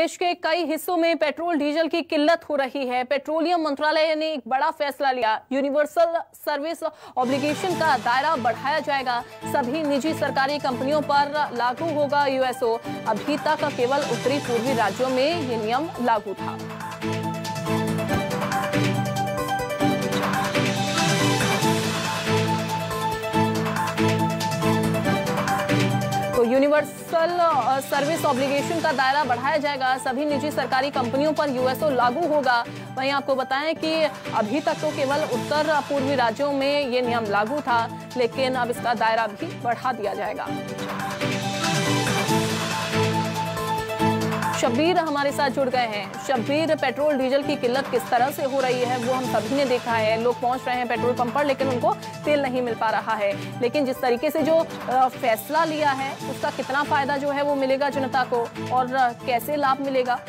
देश के कई हिस्सों में पेट्रोल डीजल की किल्लत हो रही है। पेट्रोलियम मंत्रालय ने एक बड़ा फैसला लिया। यूनिवर्सल सर्विस ऑब्लिगेशन का दायरा बढ़ाया जाएगा। सभी निजी सरकारी कंपनियों पर लागू होगा यूएसओ। अभी तक केवल उत्तरी पूर्वी राज्यों में ये नियम लागू था। तो यूनिवर्सल सर्विस ऑब्लिगेशन का दायरा बढ़ाया जाएगा। सभी निजी सरकारी कंपनियों पर यूएसओ लागू होगा। वहीं आपको बताएं कि अभी तक तो केवल उत्तर पूर्वी राज्यों में ये नियम लागू था, लेकिन अब इसका दायरा भी बढ़ा दिया जाएगा। शब्बीर हमारे साथ जुड़ गए हैं। शब्बीर, पेट्रोल डीजल की किल्लत किस तरह से हो रही है वो हम सभी ने देखा है। लोग पहुंच रहे हैं पेट्रोल पंप पर, लेकिन उनको तेल नहीं मिल पा रहा है। लेकिन जिस तरीके से जो फैसला लिया है उसका कितना फायदा जो है वो मिलेगा जनता को, और कैसे लाभ मिलेगा?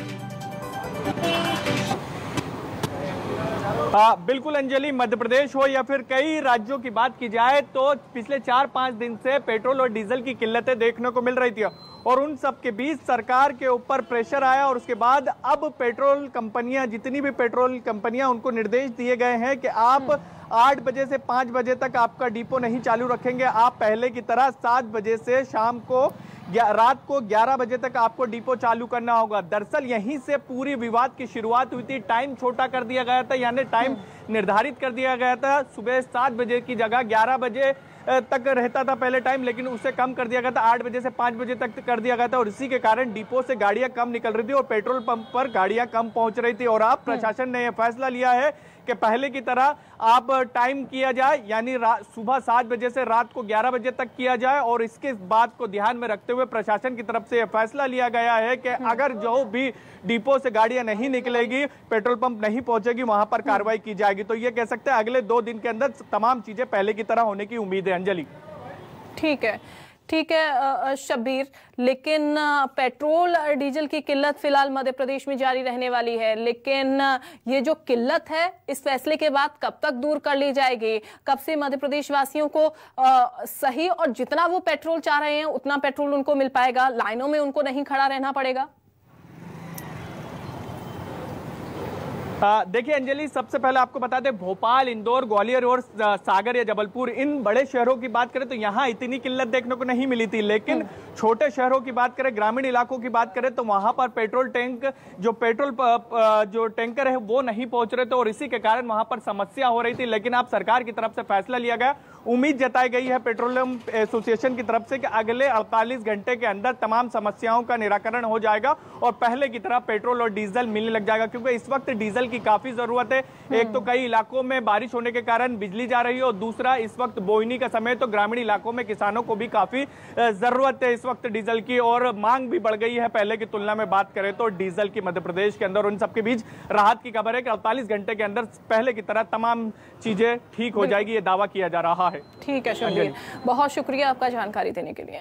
बिल्कुल अंजलि, मध्य प्रदेश हो या फिर कई राज्यों की बात की जाए तो पिछले 4-5 दिन से पेट्रोल और डीजल की किल्लतें देखने को मिल रही थी, और उन सब के बीच सरकार के ऊपर प्रेशर आया और उसके बाद अब पेट्रोल कंपनियां, जितनी भी पेट्रोल कंपनियां, उनको निर्देश दिए गए हैं कि आप 8 बजे से 5 बजे तक आपका डिपो नहीं चालू रखेंगे। आप पहले की तरह 7 बजे से शाम को रात को 11 बजे तक आपको डिपो चालू करना होगा। दरअसल यहीं से पूरी विवाद की शुरुआत हुई थी। टाइम छोटा कर दिया गया था, यानी टाइम निर्धारित कर दिया गया था। सुबह 7 बजे की जगह 11 बजे तक रहता था पहले टाइम, लेकिन उसे कम कर दिया गया था। 8 बजे से 5 बजे तक कर दिया गया था, और इसी के कारण डिपो से गाड़ियां कम निकल रही थी और पेट्रोल पंप पर गाड़ियां कम पहुंच रही थी। और अब प्रशासन ने यह फैसला लिया है कि पहले की तरह आप टाइम किया जाए, यानी सुबह 7 बजे से रात को 11 बजे तक किया जाए। और इसके बात को ध्यान में रखते हुए प्रशासन की तरफ से यह फैसला लिया गया है कि अगर जो भी डिपो से गाड़ियां नहीं निकलेगी, पेट्रोल पंप नहीं पहुंचेगी, वहां पर कार्रवाई की जाएगी। तो ये कह सकते हैं अगले 2 दिन के अंदर तमाम चीजें पहले की तरह होने की उम्मीद है। अंजलि, ठीक है शब्बीर, लेकिन पेट्रोल और डीजल की किल्लत फिलहाल मध्य प्रदेश में जारी रहने वाली है। लेकिन ये जो किल्लत है इस फैसले के बाद कब तक दूर कर ली जाएगी? कब से मध्य प्रदेश वासियों को सही और जितना वो पेट्रोल चाह रहे हैं उतना पेट्रोल उनको मिल पाएगा? लाइनों में उनको नहीं खड़ा रहना पड़ेगा? देखिए अंजलि, सबसे पहले आपको बता दें, भोपाल, इंदौर, ग्वालियर और सागर या जबलपुर, इन बड़े शहरों की बात करें तो यहाँ इतनी किल्लत देखने को नहीं मिली थी। लेकिन छोटे शहरों की बात करें, ग्रामीण इलाकों की बात करें तो वहां पर पेट्रोल जो टैंकर है वो नहीं पहुंच रहे थे, और इसी के कारण वहां पर समस्या हो रही थी। लेकिन अब सरकार की तरफ से फैसला लिया गया। उम्मीद जताई गई है पेट्रोलियम एसोसिएशन की तरफ से कि अगले 48 घंटे के अंदर तमाम समस्याओं का निराकरण हो जाएगा और पहले की तरह पेट्रोल और डीजल मिलने लग जाएगा। क्योंकि इस वक्त डीजल की काफी जरूरत है। एक तो कई इलाकों में बारिश होने के कारण बिजली जा रही है, और दूसरा इस वक्त बोईनी का समय, तो ग्रामीण इलाकों में किसानों को भी काफी जरूरत है इस वक्त डीजल की, और मांग भी बढ़ गई है पहले की तुलना में बात करें तो डीजल की मध्य प्रदेश के अंदर। उन सबके बीच राहत की खबर है कि 48 घंटे के अंदर पहले की तरह तमाम चीजें ठीक हो जाएगी, ये दावा किया जा रहा है। ठीक है शब्बीर, बहुत शुक्रिया आपका जानकारी देने के लिए।